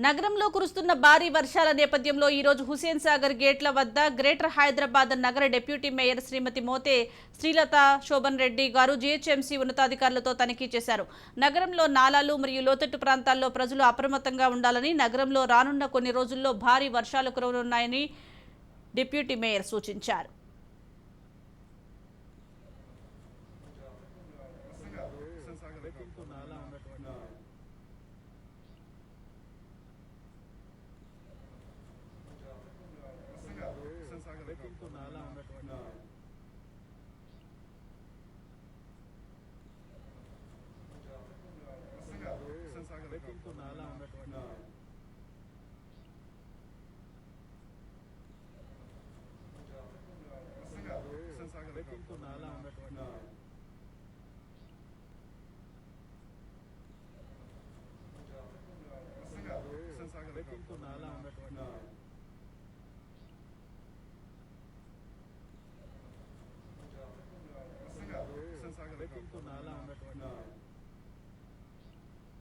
నగరంలో కురుస్తున్న భారీ వర్షాల నేపథ్యంలో ఈరోజు హుసేన్ సాగర్ గేట్ల వద్ద గ్రేటర్ హైదరాబాద్ నగర డిప్యూటీ మేయర్ శ్రీమతి మోతే శ్రీలత శోభన్ రెడ్డి గారు జీహెచ్ఎంసీ ఉన్నతాధికారులతో తనిఖీ చేశారు. నగరంలో నాలాలు మరియు లోతట్టు ప్రాంతాల్లో ప్రజలు అప్రమత్తంగా ఉండాలని, నగరంలో రానున్న కొన్ని రోజుల్లో భారీ వర్షాలు కురవనున్నాయని డిప్యూటీ మేయర్ సూచించారు. నాలా ఉన్నటువంటి